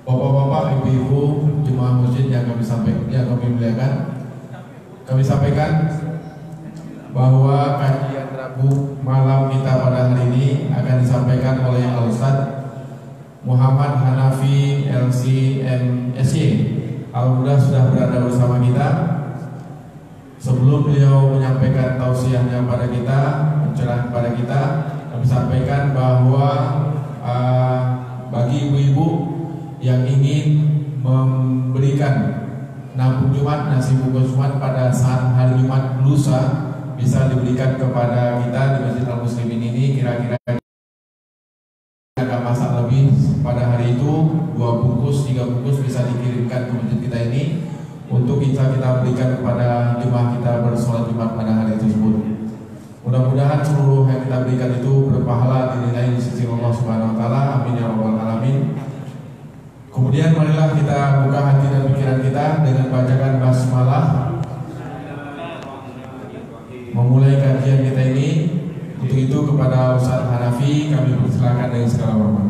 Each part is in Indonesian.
Bapak-bapak, ibu-ibu, jemaah masjid yang kami muliakan, kami sampaikan bahwa kajian Rabu malam kita pada hari ini akan disampaikan oleh Al-Ustaz Muhammad Hanafi LCMSY. Alhamdulillah sudah berada bersama kita. Sebelum beliau menyampaikan tausiahnya pada kita, pencerahan kepada kita, kami sampaikan bahwa bagi ibu-ibu yang ingin memberikan nabung Jumat, nasi bungkus Jumat pada saat hari Jumat lusa, bisa diberikan kepada kita di Masjid Al-Muslimin ini. Kira-kira agak masak lebih pada hari itu 2 bungkus, 3 bungkus bisa dikirimkan ke masjid kita ini untuk kita berikan kepada jemaah kita bersolat Jumat pada hari tersebut. Mudah-mudahan seluruh yang kita berikan itu berpahala dinilai di sisi Allah Subhanahu wa taala. Amin ya rabbal alamin. Kemudian marilah kita buka hati dan pikiran kita dengan bacakan basmalah memulai kajian kita ini. Untuk itu kepada Ustaz Hanafi kami persilakan dengan segala hormat.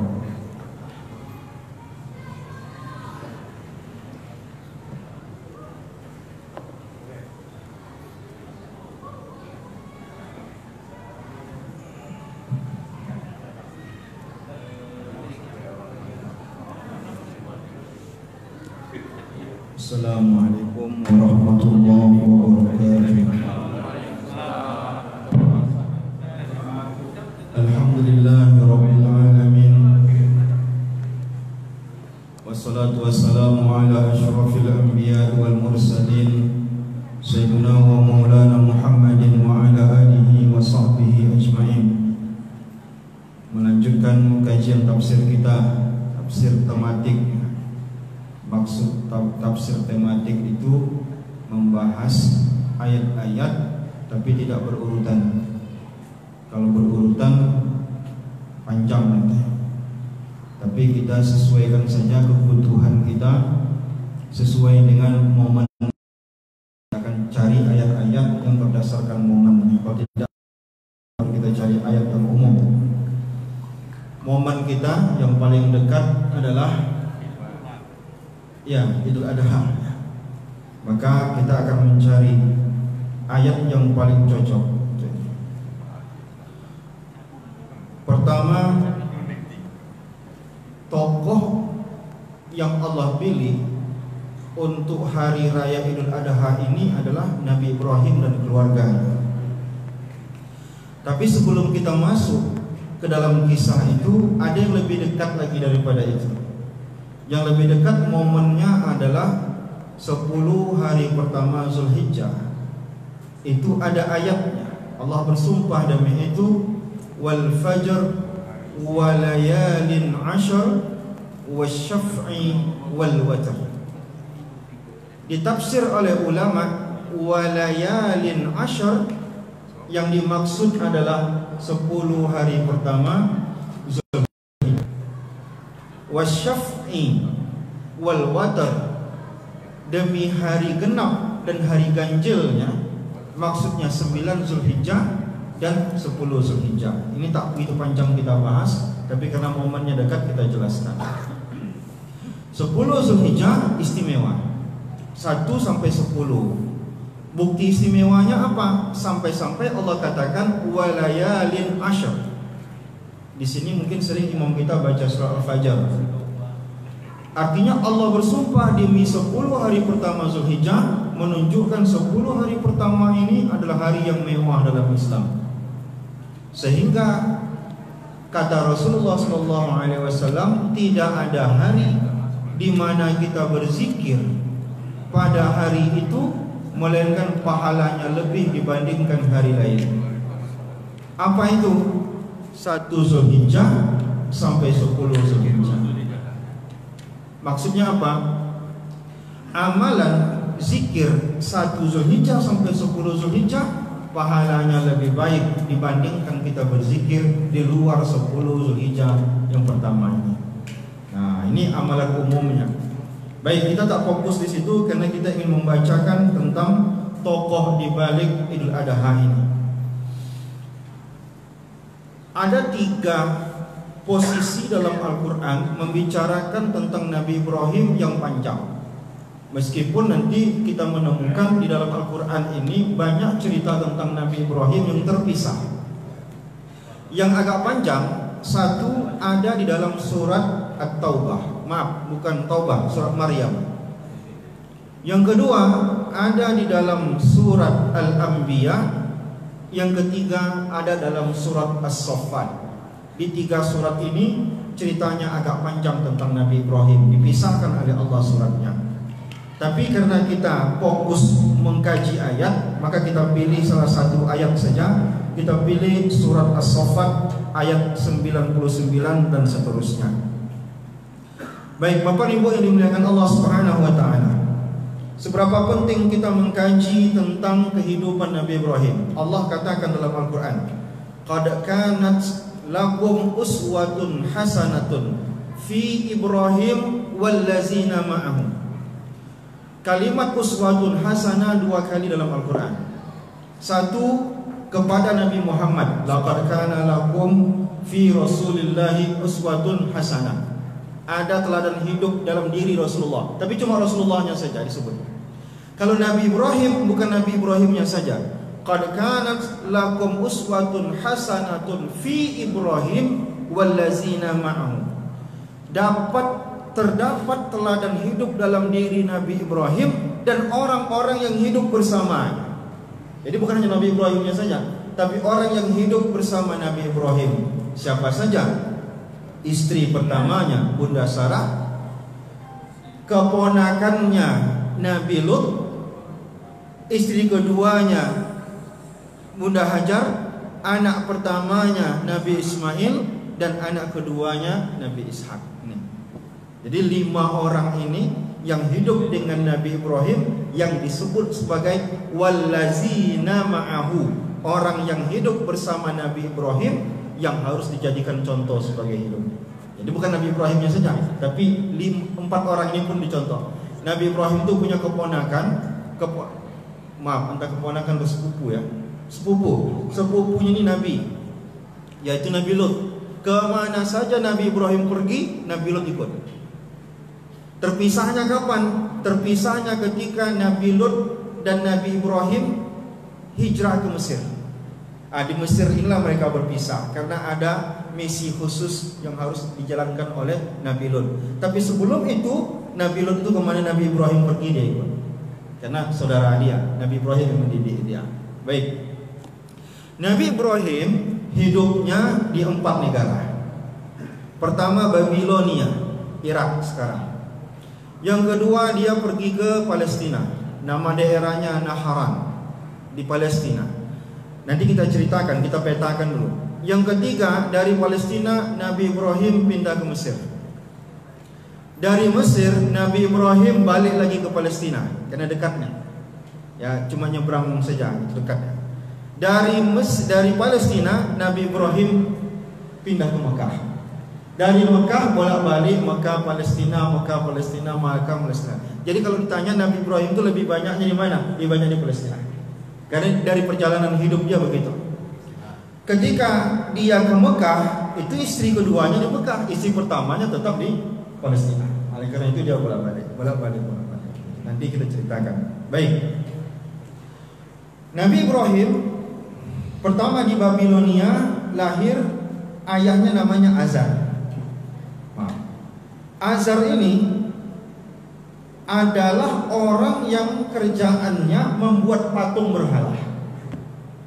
Assalamualaikum warahmatullahi wabarakatuh. Alhamdulillahirabbil alamin. Wassalatu wassalamu ala asyrafil anbiya wal mursalin sayyidina wa maulana Muhammadin wa ala alihi wa sahbihi ajmain. Melanjutkan kajian tafsir kita, tafsir tematik. Maksud tafsir tematik itu membahas ayat-ayat tapi tidak berurutan. Kalau berurutan panjang nanti. Tapi kita sesuaikan saja kebutuhan kita sesuai dengan momen. Kita akan cari ayat-ayat yang berdasarkan momen. Kalau tidak, kita cari ayat yang umum. Momen kita yang paling dekat adalah Idul Adha. Maka kita akan mencari ayat yang paling cocok. Pertama, tokoh yang Allah pilih untuk hari raya Idul Adha ini adalah Nabi Ibrahim dan keluarganya. Tapi sebelum kita masuk ke dalam kisah itu, ada yang lebih dekat lagi daripada itu. Yang lebih dekat momennya adalah 10 hari pertama Zulhijjah. Itu ada ayatnya. Allah bersumpah demi itu, wal fajr wa layalin 'ashr wasyaf'i wal watr. Ditafsir oleh ulama, wa layalin 'ashr yang dimaksud adalah 10 hari pertama Zulhijjah. Wasyaf'i wal watr, demi hari genap dan hari ganjilnya, maksudnya 9 Zulhijjah dan 10 Zulhijjah. Ini tak begitu panjang kita bahas, tapi karena momennya dekat kita jelaskan. 10 Zulhijjah istimewa, 1 sampai 10. Bukti istimewanya apa? Sampai-sampai Allah katakan walayalin 'ashr. Di sini mungkin sering imam kita baca surah Al-Fajr. Artinya Allah bersumpah demi 10 hari pertama Zulhijjah, menunjukkan 10 hari pertama ini adalah hari yang mewah dalam Islam. Sehingga kata Rasulullah SAW, tidak ada hari di mana kita berzikir pada hari itu melainkan pahalanya lebih dibandingkan hari lain. Apa itu? 1 Zulhijjah sampai 10 Zulhijjah. Maksudnya apa? Amalan zikir 1 Zulhijjah sampai 10 Zulhijjah pahalanya lebih baik dibandingkan kita berzikir di luar 10 Zulhijjah yang pertama ini. Nah, ini amalan umumnya. Baik, kita tak fokus di situ karena kita ingin membacakan tentang tokoh di balik Idul Adha ini. Ada 3 posisi dalam Al-Quran membicarakan tentang Nabi Ibrahim yang panjang. Meskipun nanti kita menemukan di dalam Al-Quran ini banyak cerita tentang Nabi Ibrahim yang terpisah. Yang agak panjang, satu ada di dalam surat At-Taubah. Maaf, bukan Taubah, surat Maryam. Yang kedua ada di dalam surat Al-Anbiya. Yang ketiga ada dalam surat As-Saffat. Di 3 surat ini ceritanya agak panjang tentang Nabi Ibrahim, dipisahkan oleh Allah suratnya. Tapi karena kita fokus mengkaji ayat, maka kita pilih salah satu ayat saja. Kita pilih surat As-Saffat ayat 99 dan seterusnya. Baik, Bapak Ibu yang dimuliakan Allah Subhanahu wa taala. Seberapa penting kita mengkaji tentang kehidupan Nabi Ibrahim? Allah katakan dalam Al-Qur'an, "Qad kanat lakum uswatun hasanatun fi Ibrahim wallazina ma'ahu." Kalimat uswatun hasanah 2 kali dalam Al-Qur'an. Satu kepada Nabi Muhammad, "Laqad kana lakum fi Rasulillahi uswatun hasanah." Ada teladan hidup dalam diri Rasulullah, tapi cuma Rasulullahnya saja disebut. Kalau Nabi Ibrahim bukan Nabi Ibrahimnya saja. Qad kanat lakum uswatun hasanatun fi Ibrahim wallazina ma'ahu. Terdapat teladan hidup dalam diri Nabi Ibrahim dan orang-orang yang hidup bersamanya. Jadi bukan hanya Nabi Ibrahimnya saja, tapi orang yang hidup bersama Nabi Ibrahim. Siapa saja? Istri pertamanya Bunda Sarah, keponakannya Nabi Lut, istri keduanya Bunda Hajar, anak pertamanya Nabi Ismail, dan anak keduanya Nabi Ishak. Jadi 5 orang ini yang hidup dengan Nabi Ibrahim yang disebut sebagai wallazina ma'ahu, orang yang hidup bersama Nabi Ibrahim yang harus dijadikan contoh sebagai hidup. Jadi bukan Nabi Ibrahimnya saja, tapi 4 orang ini pun dicontoh. Nabi Ibrahim itu punya keponakan, entah keponakan atau sepupu ya. Sepupunya ini Nabi, yaitu Nabi Lut. Kemana saja Nabi Ibrahim pergi, Nabi Lut ikut. Terpisahnya kapan? Terpisahnya ketika Nabi Lut dan Nabi Ibrahim hijrah ke Mesir. Di Mesir inilah mereka berpisah karena ada misi khusus yang harus dijalankan oleh Nabi Lut. Tapi sebelum itu Nabi Lut itu kemana Nabi Ibrahim pergi dia ikut, karena saudara dia, Nabi Ibrahim yang mendidik dia. Baik, Nabi Ibrahim hidupnya di 4 negara. Pertama Babilonia, Irak sekarang. Yang kedua dia pergi ke Palestina, nama daerahnya Naharan di Palestina. Nanti kita ceritakan, kita petakan dulu. Yang ketiga dari Palestina Nabi Ibrahim pindah ke Mesir. Dari Mesir Nabi Ibrahim balik lagi ke Palestina karena dekatnya. Ya, cuma nyebrang saja, dekatnya. Dari Palestina Nabi Ibrahim pindah ke Mekah. Dari Mekah bolak-balik Mekah Palestina, Mekah Palestina, Mekah Palestina. Jadi kalau ditanya Nabi Ibrahim itu lebih banyaknya di mana? Lebih banyak di Palestina. Karena dari perjalanan hidup dia begitu. Ketika dia ke Mekah, itu istri keduanya di Mekah, istri pertamanya tetap di Palestina. Oleh karena itu dia bolak-balik. Nanti kita ceritakan. Baik. Nabi Ibrahim pertama di Babilonia lahir, ayahnya namanya Azar. Azar ini adalah orang yang kerjaannya membuat patung berhala.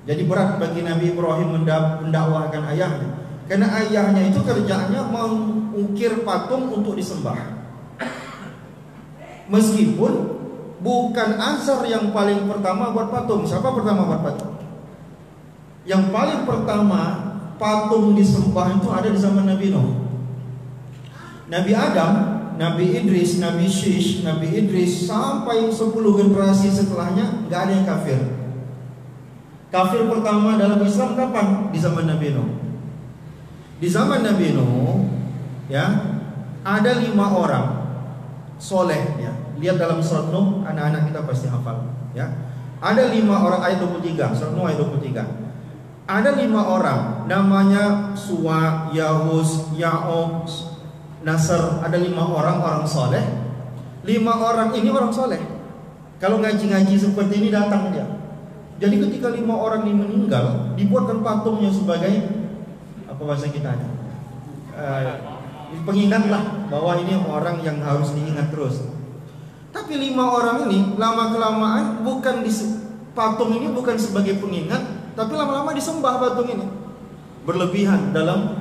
Jadi berat bagi Nabi Ibrahim mendakwahkan ayahnya, karena ayahnya itu kerjaannya mengukir patung untuk disembah. Meskipun bukan Azar yang paling pertama buat patung. Siapa pertama buat patung? Yang paling pertama patung disembah itu ada di zaman Nabi Nuh. Nabi Adam, Nabi Idris, Nabi Shish, Nabi Idris sampai 10 generasi setelahnya nggak ada yang kafir. Kafir pertama dalam Islam kapan? Di zaman Nabi Nuh. Di zaman Nabi Nuh, ya, ada 5 orang soleh, ya. Lihat dalam surat Nuh, anak-anak kita pasti hafal, ya. Ada 5 orang, ayat 23, surat Nuh ayat 23. Ada 5 orang, namanya Suwa, Yahus, Ya'ub, Nasr. Ada 5 orang soleh. 5 orang ini orang soleh. Kalau ngaji-ngaji seperti ini datang dia. Jadi ketika 5 orang ini meninggal, dibuatkan patungnya sebagai apa bahasa kita ada? Pengingat lah bahwa ini orang yang harus diingat terus. Tapi 5 orang ini lama kelamaan bukan patung ini bukan sebagai pengingat, tapi lama-lama disembah patung ini. Berlebihan dalam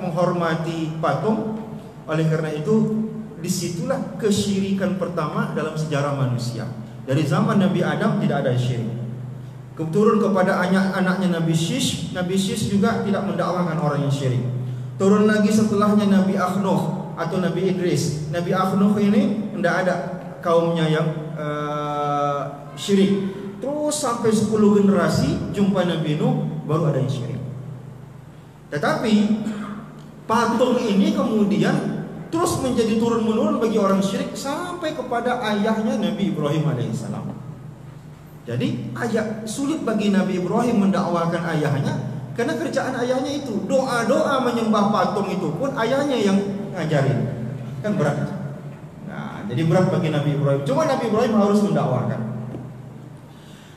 menghormati patung. Oleh karena itu, disitulah kesyirikan pertama dalam sejarah manusia. Dari zaman Nabi Adam tidak ada syirik. Turun kepada anaknya Nabi Shish. Nabi Shish juga tidak mendakwakan orang yang syirik. Turun lagi setelahnya Nabi Nuh atau Nabi Idris. Nabi Nuh ini tidak ada kaumnya yang syirik. Terus sampai 10 generasi jumpa Nabi Nuh baru ada yang syirik. Tetapi patung ini kemudian terus menjadi turun-menurun bagi orang syirik sampai kepada ayahnya Nabi Ibrahim alaihissalam. Jadi sulit bagi Nabi Ibrahim mendakwakan ayahnya karena kerjaan ayahnya itu doa-doa menyembah patung itu pun ayahnya yang ngajarin. Kan berat. Nah, jadi berat bagi Nabi Ibrahim. Cuma Nabi Ibrahim harus mendakwakan.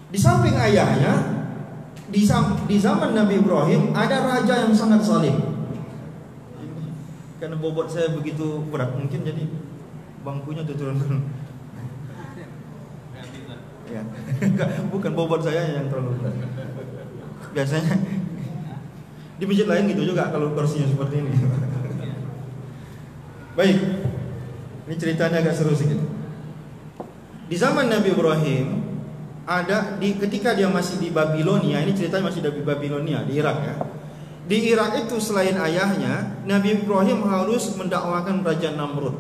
Di samping ayahnya, di zaman Nabi Ibrahim ada raja yang sangat saleh. Karena bobot saya begitu berat, mungkin jadi bangkunya turun-turun. Ya. Bukan bobot saya yang terlalu berat. Biasanya di masjid lain gitu juga kalau kursinya seperti ini. Baik. Ini ceritanya agak seru sedikit. Di zaman Nabi Ibrahim ketika dia masih di Babilonia, ini ceritanya masih di Babilonia, di Irak ya. Di Irak itu selain ayahnya, Nabi Ibrahim harus mendakwakan Raja Namrud.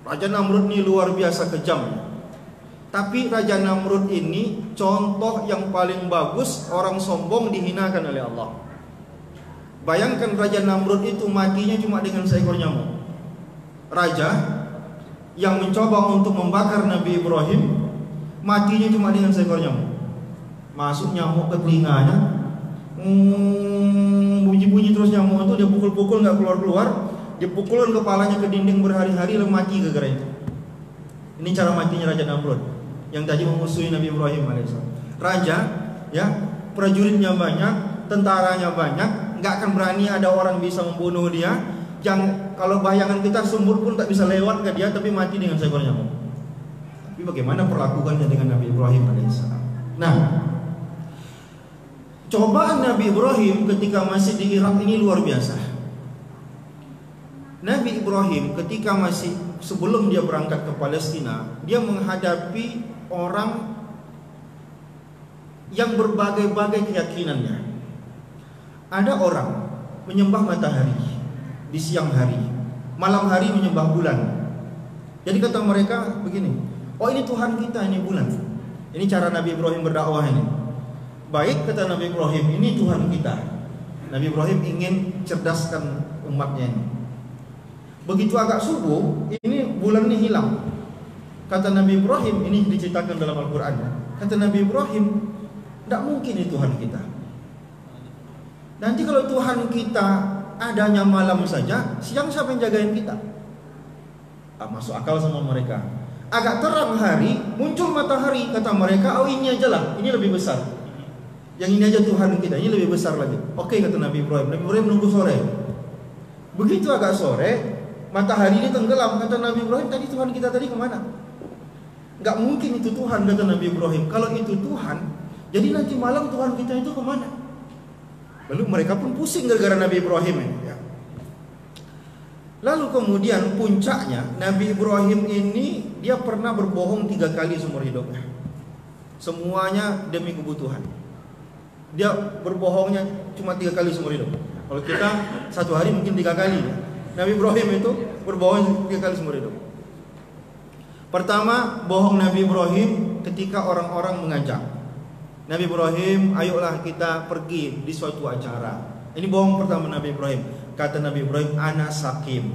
Raja Namrud ini luar biasa kejam. Tapi Raja Namrud ini contoh yang paling bagus orang sombong dihinakan oleh Allah. Bayangkan Raja Namrud itu matinya cuma dengan seekor nyamuk. Raja yang mencoba untuk membakar Nabi Ibrahim matinya cuma dengan seekor nyamuk. Masuk nyamuk ke telinganya, bunyi-bunyi terus nyamuk itu, dia pukul-pukul nggak keluar-keluar, dia pukulin kepalanya ke dinding berhari-hari dan mati gara-gara itu. Ini cara matinya Raja Namrud yang tadi memusuhi Nabi Ibrahim alaihissalam. Raja, ya, prajuritnya banyak, tentaranya banyak, nggak akan berani ada orang bisa membunuh dia. Kalau bayangan kita sumur pun tak bisa lewat ke dia, tapi mati dengan seekor nyamuk. Tapi bagaimana perlakuannya dengan Nabi Ibrahim alaihissalam? Nah, cobaan Nabi Ibrahim ketika masih di Irak ini luar biasa. Nabi Ibrahim ketika masih sebelum dia berangkat ke Palestina, dia menghadapi orang yang berbagai-bagai keyakinannya. Ada orang menyembah matahari di siang hari, malam hari menyembah bulan. Jadi kata mereka begini, oh ini Tuhan kita, ini bulan. Ini cara Nabi Ibrahim berdakwah ini. Baik, kata Nabi Ibrahim, ini Tuhan kita. Nabi Ibrahim ingin cerdaskan umatnya ini. Begitu agak subuh, ini bulan ini hilang. Kata Nabi Ibrahim, ini diceritakan dalam Al-Quran. Kata Nabi Ibrahim, tidak mungkin ini Tuhan kita. Nanti kalau Tuhan kita adanya malam saja, siang siapa yang jagain kita? Masuk akal sama mereka. Agak terang hari, muncul matahari, kata mereka, oh ini aja lah, ini lebih besar. Yang ini aja Tuhan kita, ini lebih besar lagi. Oke, kata Nabi Ibrahim. Nabi Ibrahim menunggu sore. Begitu agak sore, matahari ini tenggelam. Kata Nabi Ibrahim, tadi Tuhan kita tadi kemana? Gak mungkin itu Tuhan, kata Nabi Ibrahim. Kalau itu Tuhan, jadi nanti malam Tuhan kita itu kemana? Lalu mereka pun pusing gara-gara Nabi Ibrahim ya. Lalu kemudian puncaknya, Nabi Ibrahim ini dia pernah berbohong 3 kali seumur hidupnya. Semuanya demi kebutuhan. Dia berbohongnya cuma 3 kali seumur hidup. Kalau kita satu hari mungkin 3 kali ya. Nabi Ibrahim itu berbohong 3 kali seumur hidup. Pertama, bohong Nabi Ibrahim ketika orang-orang mengajak. Nabi Ibrahim, ayolah kita pergi di suatu acara. Ini bohong pertama Nabi Ibrahim. Kata Nabi Ibrahim, ana sakim,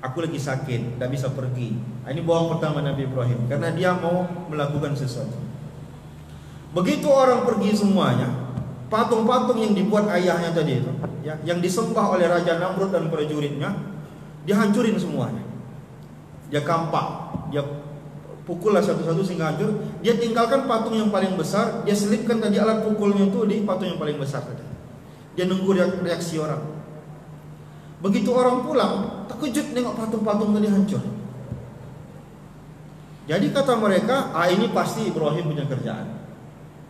aku lagi sakit, tidak bisa pergi. Ini bohong pertama Nabi Ibrahim, karena dia mau melakukan sesuatu. Begitu orang pergi semuanya, patung-patung yang dibuat ayahnya tadi itu, ya, yang disembah oleh Raja Namrud dan prajuritnya, dihancurin semuanya. Dia kampak, dia pukullah satu-satu sehingga hancur. Dia tinggalkan patung yang paling besar, dia selipkan tadi alat pukulnya itu di patung yang paling besar tadi. Dia nunggu reaksi orang. Begitu orang pulang, terkejut nengok patung-patung tadi hancur. Jadi kata mereka, ini pasti Ibrahim punya kerjaan.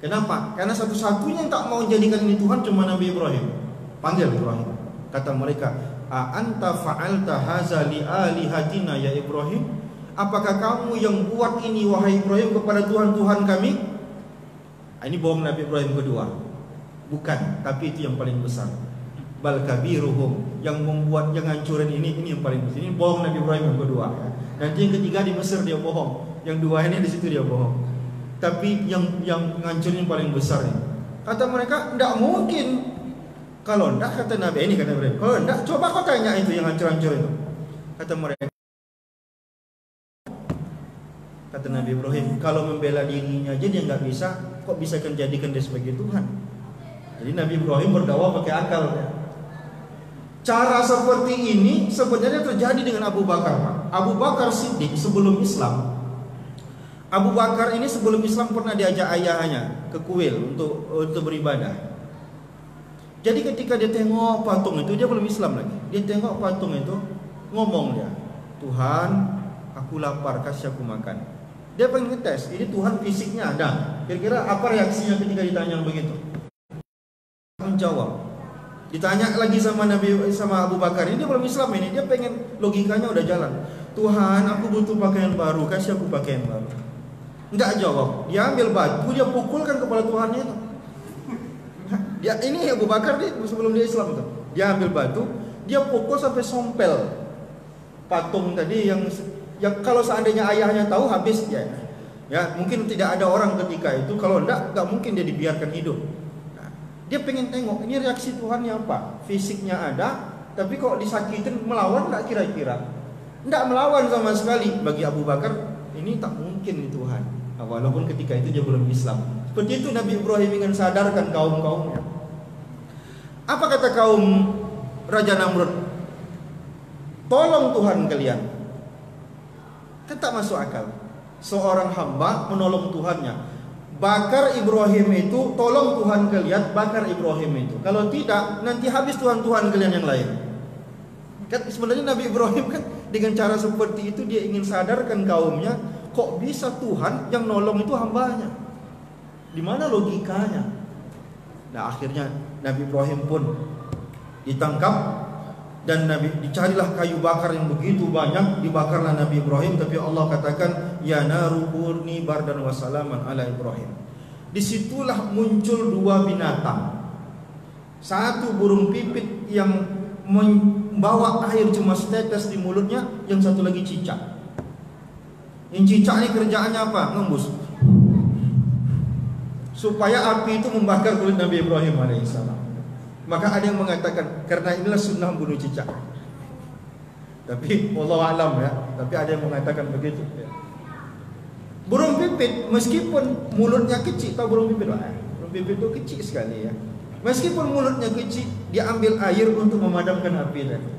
Kenapa? Karena satu-satunya yang tak mau jadikan ini Tuhan cuma Nabi Ibrahim. Panggil Ibrahim. Kata mereka, anta fa'alta haza li alihatina ya Ibrahim? Apakah kamu yang buat ini wahai Ibrahim kepada Tuhan-Tuhan kami? Ini bohong Nabi Ibrahim kedua. Bukan, tapi itu yang paling besar. Bal kabiruhum, yang membuat, yang hancurin ini yang paling besar. Ini bohong Nabi Ibrahim yang kedua. Nanti yang ketiga di Mesir dia bohong. Yang dua ini di situ dia bohong. Tapi yang ngancurin paling besar ini. Kata mereka, tidak mungkin. Kalau tidak, kata Nabi ini, kata Ibrahim, kalau tidak, coba kau tanya itu yang hancur-hancur itu. Kata mereka, kata Nabi Ibrahim, kalau membela dirinya aja dia nggak bisa, kok bisa jadikan dia sebagai Tuhan? Jadi Nabi Ibrahim berdakwah pakai akal. Cara seperti ini sebenarnya terjadi dengan Abu Bakar. Abu Bakar Siddiq sebelum Islam. Abu Bakar ini sebelum Islam pernah diajak ayahnya ke kuil untuk beribadah. Jadi ketika dia tengok patung itu, dia belum Islam lagi. Dia tengok patung itu, ngomong dia, Tuhan, aku lapar, kasih aku makan. Dia pengen ngetes, ini Tuhan fisiknya ada. Kira-kira apa reaksinya ketika ditanya begitu? Menjawab. Ditanya lagi sama Abu Bakar, ini dia belum Islam ini, dia pengen logikanya udah jalan. Tuhan, aku butuh pakaian baru, kasih aku pakaian baru. Enggak jawab. Dia ambil batu, dia pukulkan kepala Tuhannya itu. Dia ini Abu Bakar nih sebelum dia Islam itu. Dia ambil batu, dia pukul sampai sompel patung tadi yang kalau seandainya ayahnya tahu habis dia. Ya, mungkin tidak ada orang ketika itu, kalau enggak mungkin dia dibiarkan hidup. Nah, dia pengen tengok ini reaksi Tuhannya apa? Fisiknya ada, tapi kok disakitin melawan enggak kira-kira? Enggak melawan sama sekali. Bagi Abu Bakar ini tak mungkin Tuhan. Walaupun ketika itu dia belum Islam. Seperti itu Nabi Ibrahim ingin sadarkan kaum-kaumnya. Apa kata kaum Raja Namrud? Tolong Tuhan kalian. Kan tak masuk akal. Seorang hamba menolong Tuhannya. Bakar Ibrahim itu, tolong Tuhan kalian, bakar Ibrahim itu. Kalau tidak, nanti habis Tuhan-Tuhan kalian yang lain. Kan sebenarnya Nabi Ibrahim kan dengan cara seperti itu dia ingin sadarkan kaumnya, kok bisa Tuhan yang nolong itu hambanya? Di mana logikanya? Nah, akhirnya Nabi Ibrahim pun ditangkap dan dicarilah kayu bakar yang begitu banyak, dibakarlah Nabi Ibrahim. Tapi Allah katakan, ya naru kurni bardan wa salaman ala Ibrahim. Disitulah muncul dua binatang. Satu burung pipit yang membawa air cuma setetes di mulutnya, yang satu lagi cicak. Yang cicak ini kerjaannya apa? Ngembus. Supaya api itu membakar kulit Nabi Ibrahim alaihissalam. Maka ada yang mengatakan karena inilah sunnah bunuh cicak. Tapi wallahu alam ya. Tapi ada yang mengatakan begitu. Burung pipit meskipun mulutnya kecil, tahu burung pipit lah? Burung pipit itu kecil sekali ya. Meskipun mulutnya kecil, dia ambil air untuk memadamkan api tadi.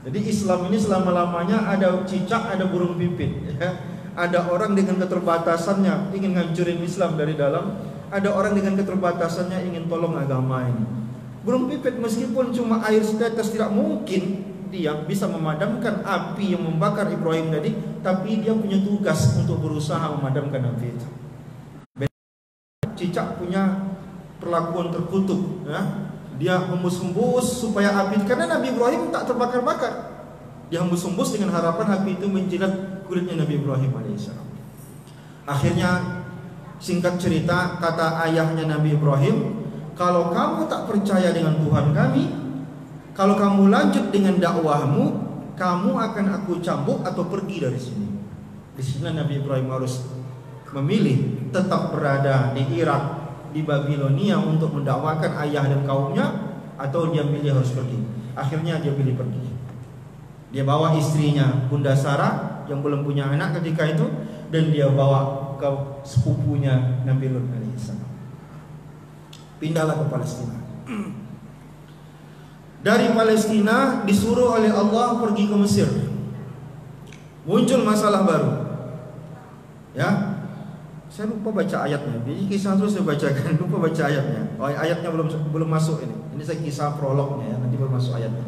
Jadi Islam ini selama-lamanya ada cicak, ada burung pipit ya. Ada orang dengan keterbatasannya ingin ngancurin Islam dari dalam, ada orang dengan keterbatasannya ingin tolong agama ini. Burung pipit meskipun cuma air setetes tidak mungkin dia bisa memadamkan api yang membakar Ibrahim tadi, tapi dia punya tugas untuk berusaha memadamkan api itu. Cicak punya perlakuan terkutuk ya. Dia hembus-hembus supaya api, karena Nabi Ibrahim tak terbakar-bakar. Dia hembus-hembus dengan harapan api itu menjilat kulitnya Nabi Ibrahim alaihissalam. Akhirnya singkat cerita, kata ayahnya Nabi Ibrahim, kalau kamu tak percaya dengan Tuhan kami, kalau kamu lanjut dengan dakwahmu, kamu akan aku cambuk atau pergi dari sini. Di sini Nabi Ibrahim harus memilih tetap berada di Irak, di Babilonia untuk mendakwakan ayah dan kaumnya, atau dia pilih harus pergi. Akhirnya dia pilih pergi. Dia bawa istrinya Bunda Sarah yang belum punya anak ketika itu, dan dia bawa bekas sepupunya Nabi Lut alaihissalam. Pindahlah ke Palestina. Dari Palestina disuruh oleh Allah pergi ke Mesir. Muncul masalah baru. Ya, saya lupa baca ayatnya. Jadi kisah terus saya bacakan, lupa baca ayatnya. Oh, ayatnya belum masuk ini. Ini saya kisah prolognya ya, nanti baru masuk ayatnya.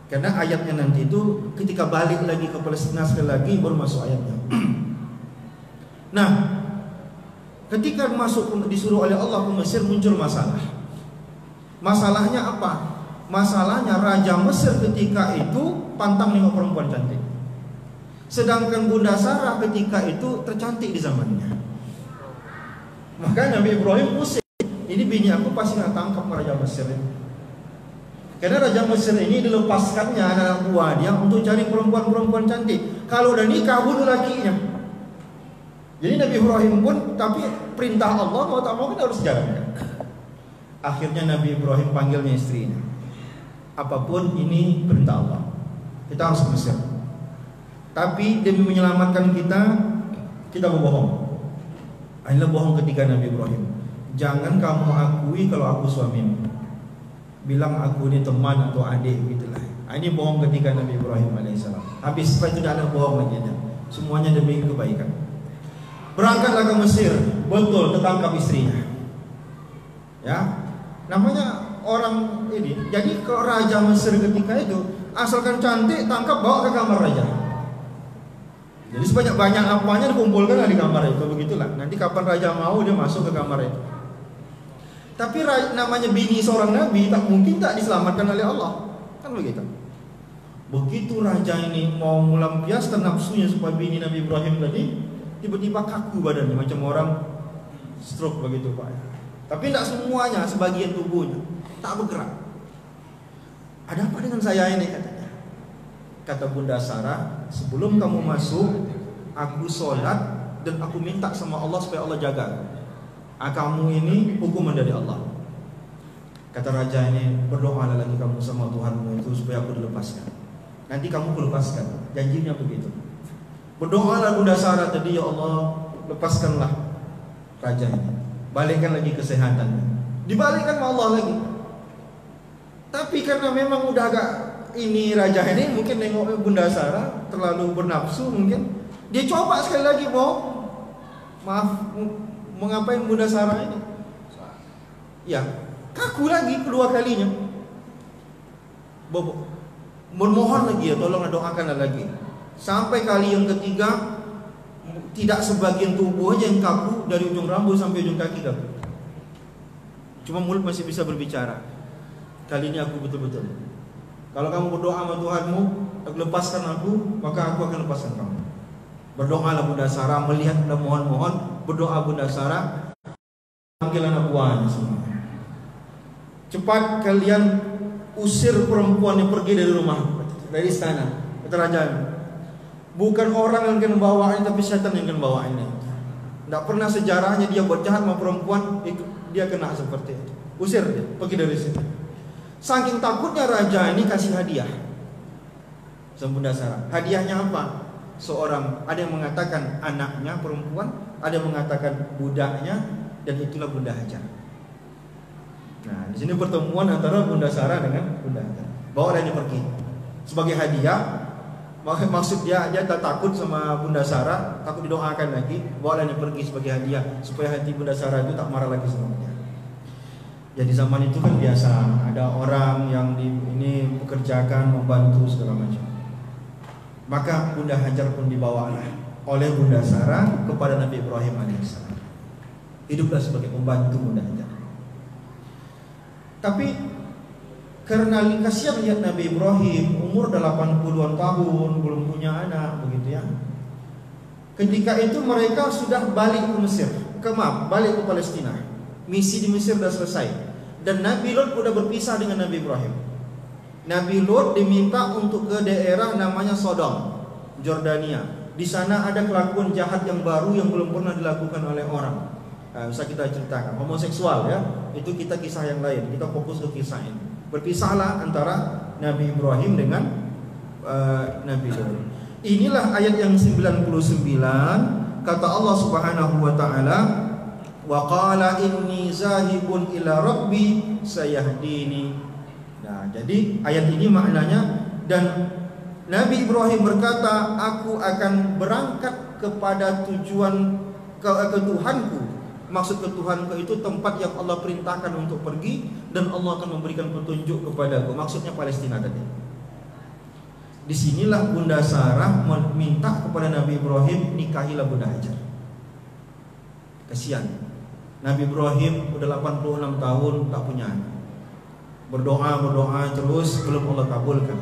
Karena ayatnya nanti itu ketika balik lagi ke Palestina sekali lagi baru masuk ayatnya. Nah, ketika disuruh oleh Allah ke Mesir muncul masalah. Masalahnya apa? Masalahnya Raja Mesir ketika itu pantang nengok perempuan cantik. Sedangkan Bunda Sarah ketika itu tercantik di zamannya. Maka Nabi Ibrahim pusing. Ini bini aku pasti nak tangkap Raja Mesir ini. Karena Raja Mesir ini dilepaskannya anak buah dia untuk cari perempuan-perempuan cantik. Kalau udah nikah bunuh lakinya. Jadi Nabi Ibrahim pun, tapi perintah Allah mau tak mau kan harus jalankan. Akhirnya Nabi Ibrahim panggilnya istrinya. Apapun ini perintah Allah, kita harus ke Mesir. Tapi demi menyelamatkan kita berbohong. Inilah bohong ketiga Nabi Ibrahim. Jangan kamu akui kalau aku suamimu. Bilang aku ini teman atau adik gitulah. Ini bohong ketiga Nabi Ibrahim alaihissalam. Habis setelah itu tidak ada bohong lagi. Semuanya demi kebaikan. Berangkatlah ke Mesir. Betul, tertangkap istrinya. Ya, namanya orang ini. Jadi ke Raja Mesir ketika itu, asalkan cantik tangkap bawa ke kamar raja. Jadi sebanyak-banyak apanya dikumpulkan di kamar itu. Begitulah. Nanti kapan raja mau dia masuk ke kamar itu. Tapi namanya bini seorang nabi tak mungkin tak diselamatkan oleh Allah. Kan begitu. Begitu raja ini mau melampiaskan nafsunya supaya bini Nabi Ibrahim tadi, tiba-tiba kaku badannya macam orang stroke begitu Pak. Tapi tidak semuanya, sebagian tubuhnya tak bergerak. Ada apa dengan saya ini katanya? Kata Bunda Sarah, sebelum kamu masuk, aku sholat dan aku minta sama Allah supaya Allah jaga. Kamu ini hukuman dari Allah. Kata raja ini, berdoalah lagi kamu sama Tuhanmu itu supaya aku dilepaskan. Nanti kamu kulepaskan. Janjinya begitu. Berdoalah Bunda Sarah tadi, ya Allah, lepaskanlah raja ini. Balikkan lagi kesehatannya. Dibalikkan sama Allah lagi. Tapi karena memang udah agak ini raja ini mungkin nengok Bunda Sarah terlalu bernafsu mungkin. Dia coba sekali lagi mau ngapain Bunda Sarah ini? Ya, kaku lagi kedua kalinya. Memohon lagi ya, tolong doakanlah lagi. Sampai kali yang ketiga tidak sebagian tubuh aja yang kaku, dari ujung rambut sampai ujung kaki kaku. Cuma mulut masih bisa berbicara. Kali ini aku betul-betul. Kalau kamu berdoa sama Tuhanmu, lepaskan aku, maka aku akan lepaskan kamu. Berdoalah Bunda Sarah, melihat dan mohon-mohon, berdoa Bunda Sarah, panggil anak buahnya semua. Cepat kalian usir perempuan yang pergi dari rumah, dari istana. Kata raja, bukan orang yang akan bawa ini, tapi setan yang akan bawa ini. Tidak pernah sejarahnya dia buat jahat sama perempuan, dia kena seperti itu. Usir dia, pergi dari situ. Saking takutnya raja ini kasih hadiah sama Bunda Sarah. Hadiahnya apa? Ada yang mengatakan anaknya perempuan, ada yang mengatakan budaknya, dan itulah Bunda Hajar. Nah, di sini pertemuan antara Bunda Sarah dengan Bunda Hajar. Bawa dia pergi sebagai hadiah. Maksud dia tak takut sama Bunda Sarah, takut didoakan lagi. Bawa dia pergi sebagai hadiah supaya hati Bunda Sarah itu tak marah lagi sama dia. Jadi zaman itu kan biasa ada orang yang ini pekerjakan, membantu segala macam. Maka Bunda Hajar pun dibawalah oleh Bunda Sarah kepada Nabi Ibrahim alaihissalam. Hiduplah sebagai pembantu Bunda Hajar. Tapi karena kasihan lihat Nabi Ibrahim umur 80-an tahun belum punya anak begitu ya. Ketika itu mereka sudah balik ke Mesir, balik ke Palestina. Misi di Mesir sudah selesai. Dan Nabi Lut sudah berpisah dengan Nabi Ibrahim. Nabi Lut diminta untuk ke daerah namanya Sodom, Jordania. Di sana ada kelakuan jahat yang baru yang belum pernah dilakukan oleh orang. Bisa kita ceritakan, homoseksual ya. Itu kita kisah yang lain. Kita fokus ke kisah ini. Berpisahlah antara Nabi Ibrahim dengan Nabi Lut. Inilah ayat yang 99. kata Allah Subhanahu wa taala, wa qala inni zahibun ila rabbi sayahdini. Nah, jadi ayat ini maknanya, dan Nabi Ibrahim berkata, aku akan berangkat kepada tujuan ke Tuhanku. Maksud ke Tuhanku itu tempat yang Allah perintahkan untuk pergi, dan Allah akan memberikan petunjuk kepadaku. Maksudnya Palestina tadi. Disinilah Bunda Sarah meminta kepada Nabi Ibrahim, nikahilah Bunda Hajar. Kasihan, Nabi Ibrahim udah 86 tahun tak punya anak. Berdoa terus belum Allah kabulkan.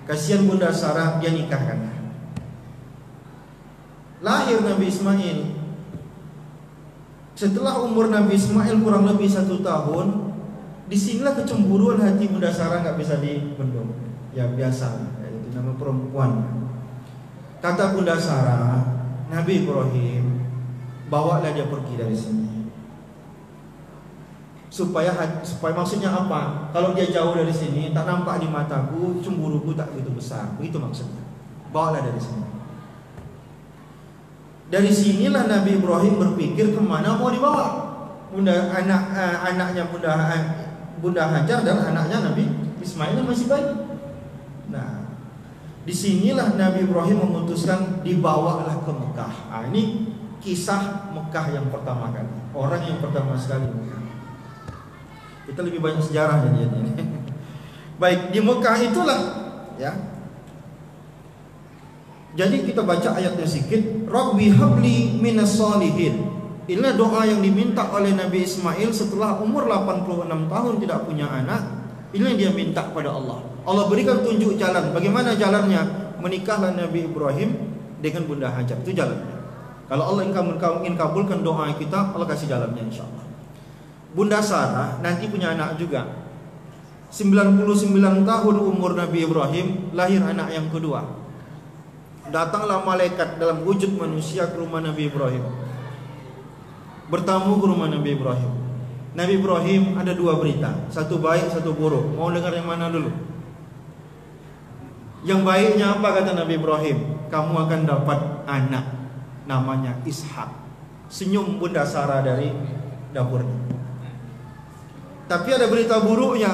Kasihan Bunda Sarah, dia nikahkan. Lahir Nabi Ismail. Setelah umur Nabi Ismail kurang lebih 1 tahun, disinilah kecemburuan hati Bunda Sarah nggak bisa dibendung. Ya biasa, itu nama perempuan. Kata Bunda Sarah, Nabi Ibrahim, bawalah dia pergi dari sini. Supaya maksudnya apa? Kalau dia jauh dari sini, tak nampak di mataku, cemburuku tak begitu besar. Begitu maksudnya. Bawalah dari sini. Dari sinilah Nabi Ibrahim berpikir kemana mau dibawa. Anaknya Bunda Hajar dan anaknya Nabi Ismail yang masih bayi. Nah, disinilah Nabi Ibrahim memutuskan dibawalah ke Mekah. Nah, ini kisah Mekah yang pertama kali. Orang yang pertama sekali Mekah. Kita lebih banyak sejarah jadi ini. Baik, di Mekah itulah ya. Jadi kita baca ayatnya sedikit. Rabbi habli minas solihin. Inilah doa yang diminta oleh Nabi Ismail setelah umur 86 tahun tidak punya anak. Ini yang dia minta kepada Allah. Allah berikan tunjuk jalan. Bagaimana jalannya? Menikahlah Nabi Ibrahim dengan Bunda Hajar. Itu jalannya. Kalau Allah ingin kabulkan doa kita, Allah kasih jalannya insyaAllah. Bunda Sarah nanti punya anak juga. 99 tahun umur Nabi Ibrahim, lahir anak yang kedua. Datanglah malaikat dalam wujud manusia ke rumah Nabi Ibrahim. Bertamu ke rumah Nabi Ibrahim. Nabi Ibrahim ada 2 berita, satu baik, satu buruk. Mau dengar yang mana dulu? Yang baiknya apa kata Nabi Ibrahim? Kamu akan dapat anak, namanya Ishak. Senyum Bunda Sarah dari dapurnya. Tapi ada berita buruknya.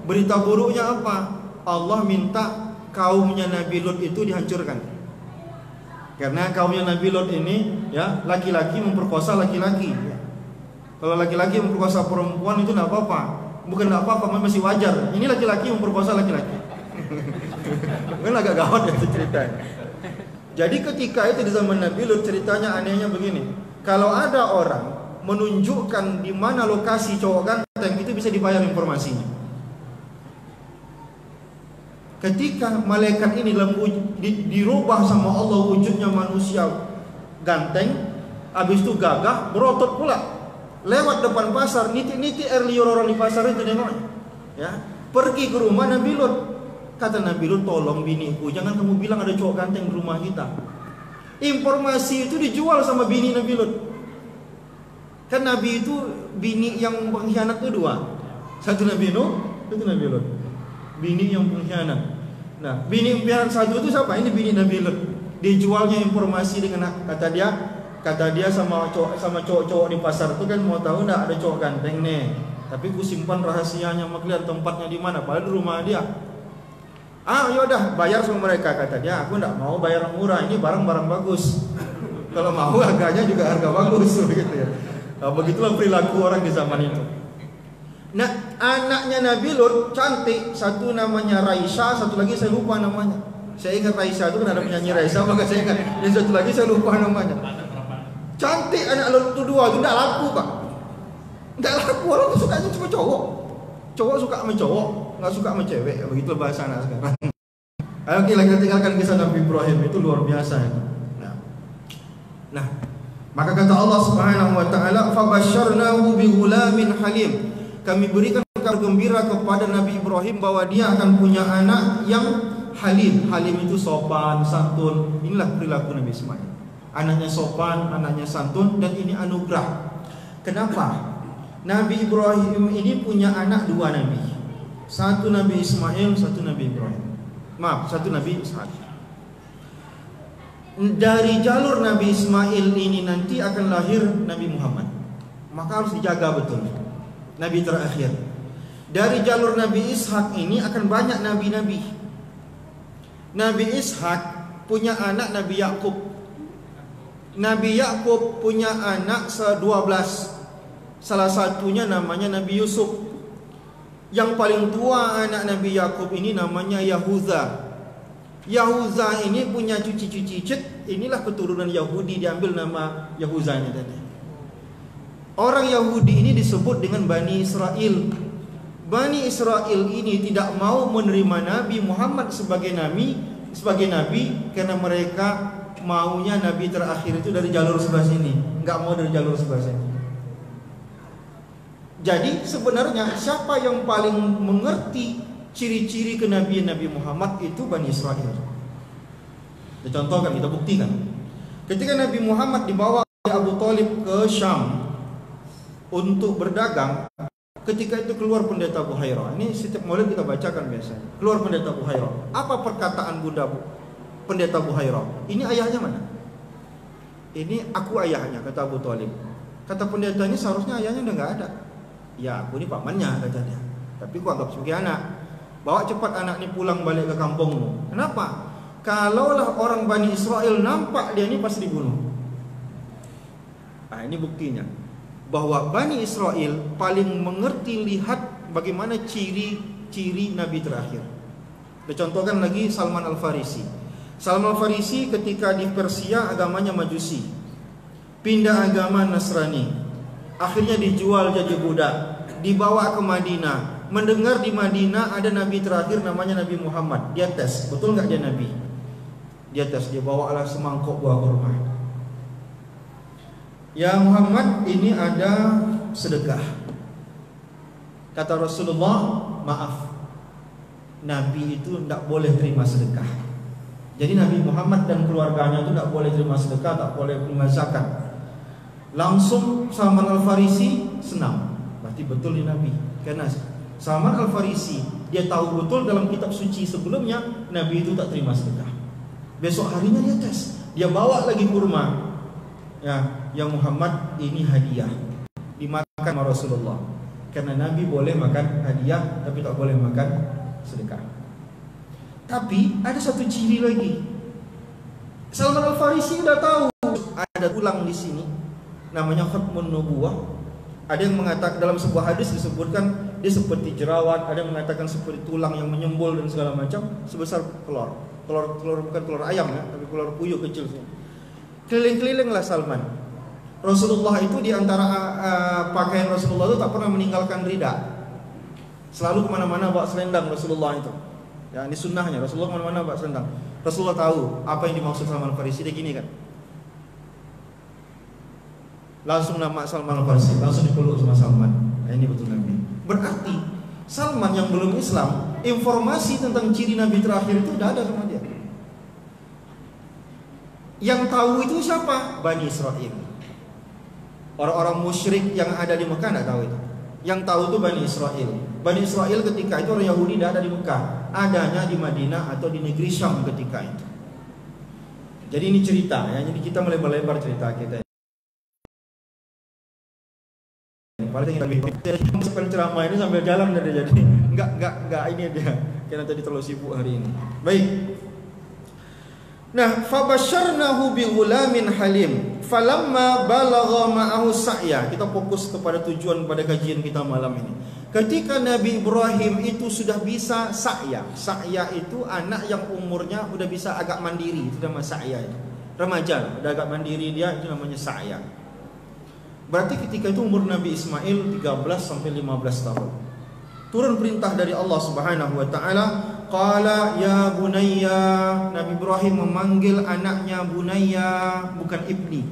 Berita buruknya apa? Allah minta kaumnya Nabi Lut itu dihancurkan. Karena kaumnya Nabi Lut ini ya, laki-laki memperkosa laki-laki. Kalau laki-laki memperkosa perempuan itu tidak apa-apa. Bukan tidak apa-apa, masih wajar. Ini laki-laki memperkosa laki-laki. Kan agak gawat itu ceritanya. Jadi ketika itu di zaman Nabi Lut, ceritanya anehnya begini. Kalau ada orang menunjukkan di mana lokasi cowok ganteng, itu bisa dibayar informasinya. Ketika malaikat ini dirubah sama Allah wujudnya manusia ganteng, habis itu gagah, berotot pula. Lewat depan pasar, niti-niti air liur orang di pasar itu nengoknya. Ya, pergi ke rumah Nabi Lut. Kata Nabi Lut, tolong biniku, jangan kamu bilang ada cowok ganteng di rumah kita. Informasi itu dijual sama bini Nabi Lut. Kan Nabi itu bini yang pengkhianat itu 2. Satu Nabi Nuh, satu Nabi Lut. Bini yang pengkhianat. Nah, bini pengkhianat satu itu siapa? Ini bini Nabi Lut. Dijualnya informasi dengan kata dia sama cowok-cowok di pasar itu kan mau tahu enggak ada cowok ganteng nih. Tapi ku simpan rahasianya, maklian tempatnya di mana? Padahal di rumah dia. Ah, yaudah bayar sama mereka kata dia. Aku enggak mau bayar murah, ini barang-barang bagus. Kalau mau harganya juga harga bagus begitu ya. Nah, begitulah perilaku orang di zaman itu. Nah, anaknya Nabi Lut cantik, satu namanya Raisya, satu lagi saya lupa namanya. Saya ingat Raisya itu kan ada penyanyi Raisya, maka saya ingat. Yang satu lagi saya lupa namanya. Cantik anak Lut itu 2, itu tidak laku Pak. Tidak laku, orang itu sukanya cuma cowok. Cowok suka sama cowok, nggak suka sama cewek. Begitu bahasa anak sekarang. Ayo kita tinggalkan kisah Nabi Ibrahim, itu luar biasa itu. Nah, maka kata Allah Subhanahu wa taala, "Fabasyarnahu bighulamin halim." Kami berikan kabar gembira kepada Nabi Ibrahim bahwa dia akan punya anak yang halim. Halim itu sopan, santun. Inilah perilaku Nabi Ismail. Anaknya sopan, anaknya santun, dan ini anugerah. Kenapa? Nabi Ibrahim ini punya anak 2 nabi. Satu Nabi Ismail, satu Nabi Ibrahim. Maaf, satu Nabi Ishak. dari jalur Nabi Ismail ini nanti akan lahir Nabi Muhammad. Maka harus dijaga betul. Nabi terakhir. Dari jalur Nabi Ishak ini akan banyak nabi-nabi. Nabi Ishak punya anak Nabi Yakub. Nabi Yakub punya anak 12. Salah satunya namanya Nabi Yusuf. Yang paling tua anak Nabi Yakub ini namanya Yahuza. Yahuza ini punya cucu-cucu. Inilah keturunan Yahudi, diambil nama Yahuzanya tadi. Orang Yahudi ini disebut dengan Bani Israel. Bani Israel ini tidak mau menerima Nabi Muhammad sebagai nabi karena mereka maunya nabi terakhir itu dari jalur sebelah sini, enggak mau dari jalur sebelah sini. Jadi sebenarnya siapa yang paling mengerti ciri-ciri kenabian Nabi Muhammad itu Bani Israel. Dicontohkan, kita buktikan. Ketika Nabi Muhammad dibawa oleh Abu Thalib ke Syam untuk berdagang, ketika itu keluar pendeta Buhairah. Ini setiap maulid kita bacakan biasanya. Keluar pendeta Buhairah. Apa perkataan Bunda pendeta Buhairah? Ini ayahnya mana? Ini aku ayahnya, kata Abu Thalib. Kata pendeta ini seharusnya ayahnya udah nggak ada. Ya, aku ini pamannya, kata dia. Tapi aku anggap sebagai anak. Bawa cepat anak ini pulang balik ke kampungmu. Kenapa? Kalaulah orang Bani Israel nampak dia ini pasti dibunuh. Nah, ini buktinya bahwa Bani Israel paling mengerti lihat bagaimana ciri-ciri Nabi terakhir. Dicontohkan lagi Salman Al-Farisi. Salman Al-Farisi ketika di Persia agamanya Majusi, pindah agama Nasrani, akhirnya dijual jadi budak, dibawa ke Madinah. Mendengar di Madinah ada Nabi terakhir namanya Nabi Muhammad. Dia tes, betul nggak dia Nabi? Dia tes, dia bawalah semangkok buah kurma. Ya Muhammad, ini ada sedekah. Kata Rasulullah, maaf, Nabi itu tidak boleh terima sedekah. Jadi Nabi Muhammad dan keluarganya itu tidak boleh terima sedekah, tak boleh terima zakat. Langsung Salman Al-Farisi senang, berarti betul ini Nabi. Karena Salman Al-Farisi dia tahu betul dalam kitab suci sebelumnya Nabi itu tak terima sedekah. Besok harinya dia tes, dia bawa lagi kurma. Ya Muhammad, ini hadiah, dimakan sama Rasulullah. Karena Nabi boleh makan hadiah, tapi tak boleh makan sedekah. Tapi ada satu ciri lagi. Salman Al-Farisi sudah tahu ada tulang di sini, namanya khatmun nubuwah. Ada yang mengatakan dalam sebuah hadis disebutkan dia seperti jerawat, ada yang mengatakan seperti tulang yang menyembul dan segala macam, sebesar telur. Telur bukan telur ayam ya, tapi telur puyuh kecil. Keliling-kelilinglah Salman. Rasulullah itu di antara pakaian Rasulullah itu tak pernah meninggalkan rida. Selalu kemana-mana bawa selendang Rasulullah itu. Ya, ini sunnahnya, Rasulullah kemana-mana bawa selendang. Rasulullah tahu apa yang dimaksud Salman Al-Farisi. Dia gini kan, langsung nama Salman Al-Farisi, langsung dipeluk sama Salman. Nah, ini betul Nabi. Berarti Salman yang belum Islam, informasi tentang ciri Nabi terakhir itu sudah ada sama dia. Yang tahu itu siapa? Bani Israel. Orang-orang musyrik yang ada di Mekah tidak tahu itu. Yang tahu itu Bani Israel. Bani Israel ketika itu orang Yahudi tidak ada di Mekah, adanya di Madinah atau di negeri Syam ketika itu. Jadi ini cerita ya, jadi kita melebar-lebar cerita kita. Paling sampai ceramah ini sambil jalan dari jadi enggak ini dia karena tadi terlalu sibuk hari ini. Baik. Nah, fabasyarnahu bighulamin halim falamma balagha ma'ahu sa'ya. Kita fokus kepada tujuan pada kajian kita malam ini. Ketika Nabi Ibrahim itu sudah bisa sa'ya. Sa'ya itu anak yang umurnya sudah bisa agak mandiri, itu namanya sa'ya itu. Remaja, udah agak mandiri dia, itu namanya sa'ya. Berarti ketika itu umur Nabi Ismail 13 sampai 15 tahun. Turun perintah dari Allah Subhanahu wa taala, qala ya bunayya. Nabi Ibrahim memanggil anaknya bunayya, bukan ibni.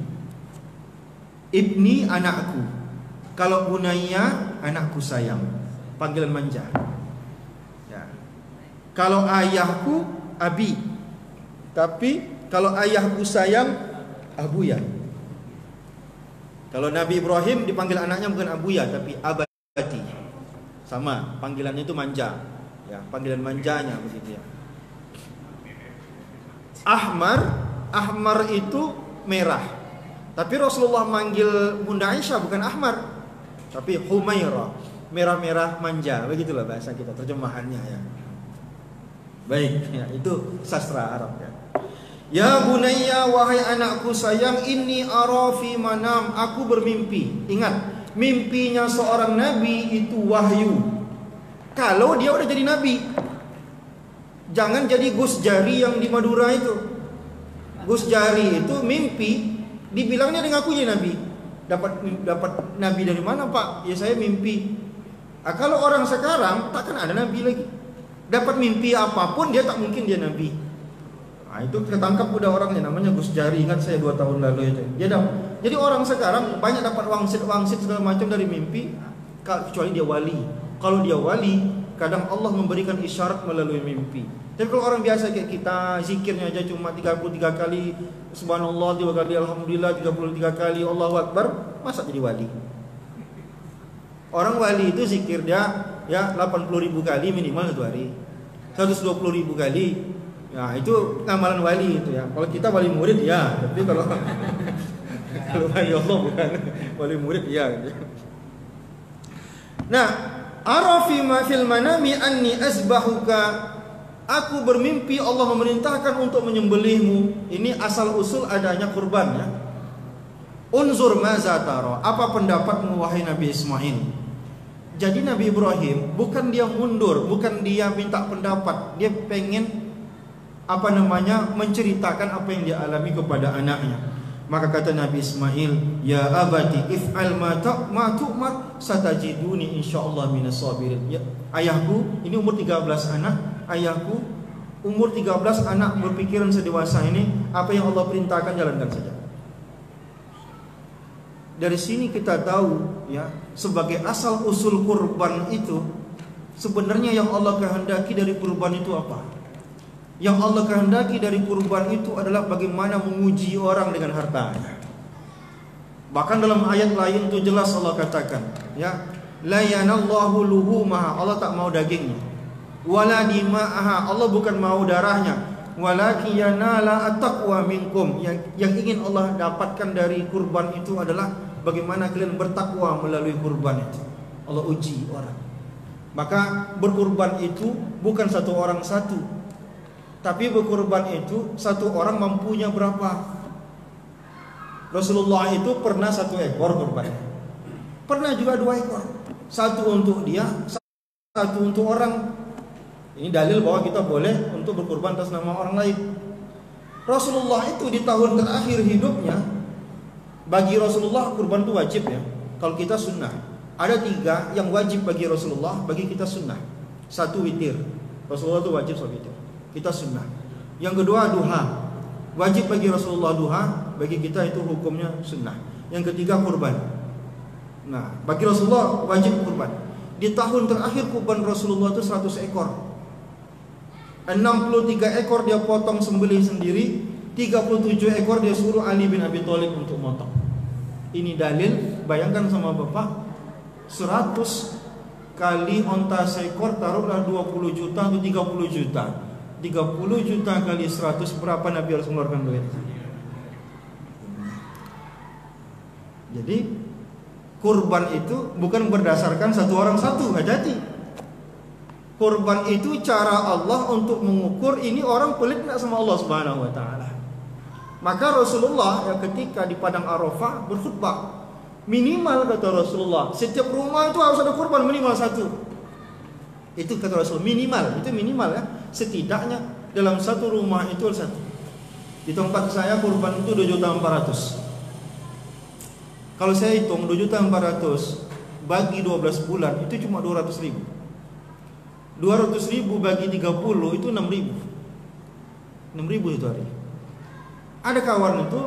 Ibni anakku. Kalau bunayya anakku sayang, panggilan manja. Ya. Kalau ayahku abi. Tapi kalau ayahku sayang abuya. Kalau Nabi Ibrahim dipanggil anaknya bukan abuya tapi abati. Sama, panggilannya itu manja. Ya, panggilan manjanya begitu ya. Ahmar Ahmar itu merah. Tapi Rasulullah manggil Bunda Aisyah bukan Ahmar, tapi Humairah, merah-merah manja. Begitulah bahasa kita terjemahannya ya. Baik, ya, itu sastra Arab ya. Ya bunayya, wahai anakku sayang, inni ara fi manam, aku bermimpi. Ingat, mimpinya seorang nabi itu wahyu. Kalau dia udah jadi nabi. Jangan jadi Gus Jari yang di Madura itu. Gus Jari itu mimpi, dibilangnya dengan aku jadi nabi. Dapat nabi dari mana, Pak? Ya saya mimpi. Kalau orang sekarang takkan ada nabi lagi. Dapat mimpi apapun dia tak mungkin dia nabi. Nah, itu ketangkap udah orangnya, namanya Gus Jari. Ingat saya 2 tahun lalu itu. Jadi orang sekarang banyak dapat wangsit segala macam dari mimpi, kecuali dia wali. Kalau dia wali, kadang Allah memberikan isyarat melalui mimpi. Tapi kalau orang biasa kayak kita, zikirnya aja cuma 33 kali subhanallah, 3 kali alhamdulillah, 33 kali Allahu akbar, masa jadi wali? Orang wali itu zikir dia ya 80.000 kali minimal satu hari, 120.000 kali. Ya itu amalan wali itu ya. Kalau kita wali murid ya, tapi kalau kalau wali Allah bukan wali murid ya. Nah, arafi ma fil manami anni azbahuka. Aku bermimpi Allah memerintahkan untuk menyembelihmu. Ini asal usul adanya kurban ya. Unzur maza tara. Apa pendapatmu wahai Nabi Ismail? Jadi Nabi Ibrahim bukan dia mundur, bukan dia minta pendapat, dia pengen menceritakan apa yang dia alami kepada anaknya. Maka kata Nabi Ismail, ya abati if'al ma tu'mar satajiduni insyaallah minas sabirin. Ya, ayahku, ini umur 13 anak, ayahku umur 13 anak berpikiran sedewasa ini, apa yang Allah perintahkan jalankan saja. Dari sini kita tahu ya, sebagai asal usul kurban itu sebenarnya yang Allah kehendaki dari kurban itu apa? Yang Allah kehendaki dari kurban itu adalah bagaimana menguji orang dengan hartanya. Bahkan dalam ayat lain itu jelas Allah katakan, ya, la yanallahu luhumaha, Allah tak mau dagingnya. Wala dima'aha, Allah bukan mau darahnya. Walakin yanala at-taqwa minkum. Yang ingin Allah dapatkan dari kurban itu adalah bagaimana kalian bertakwa melalui kurban itu. Allah uji orang. Maka berkurban itu bukan satu orang satu, tapi berkurban itu satu orang mampunya berapa. Rasulullah itu pernah 1 ekor kurban, pernah juga 2 ekor, 1 untuk dia, 1 untuk orang. Ini dalil bahwa kita boleh untuk berkurban atas nama orang lain. Rasulullah itu di tahun terakhir hidupnya, bagi Rasulullah kurban itu wajib ya. Kalau kita sunnah. Ada 3 yang wajib bagi Rasulullah, bagi kita sunnah. 1 witir, Rasulullah itu wajib sholat witir, kita sunnah. Yang kedua duha, wajib bagi Rasulullah duha, bagi kita itu hukumnya sunnah. Yang ketiga kurban. Nah, bagi Rasulullah wajib kurban. Di tahun terakhir kurban Rasulullah itu 100 ekor. 63 ekor dia potong sembelih sendiri, 37 ekor dia suruh Ali bin Abi Thalib untuk motong. Ini dalil, bayangkan sama Bapak, 100 kali onta seekor taruhlah 20 juta atau 30 juta. 30 juta kali 100 berapa Nabi harus mengeluarkan duit? Jadi kurban itu bukan berdasarkan satu orang satu, hati-hati. Kurban itu cara Allah untuk mengukur ini orang pelit enggak sama Allah Subhanahu wa taala. Maka Rasulullah ya, ketika di padang Arafah berkhutbah, minimal kata Rasulullah, setiap rumah itu harus ada kurban minimal 1. Itu kata Rasul, minimal, itu minimal ya. Setidaknya dalam 1 rumah itu 1. Di tempat saya kurban itu 2.400.000. Kalau saya hitung 2.400.000 bagi 12 bulan itu cuma 200.000. 200.000 bagi 30 itu 6.000. 6.000 itu hari. Ada kawan itu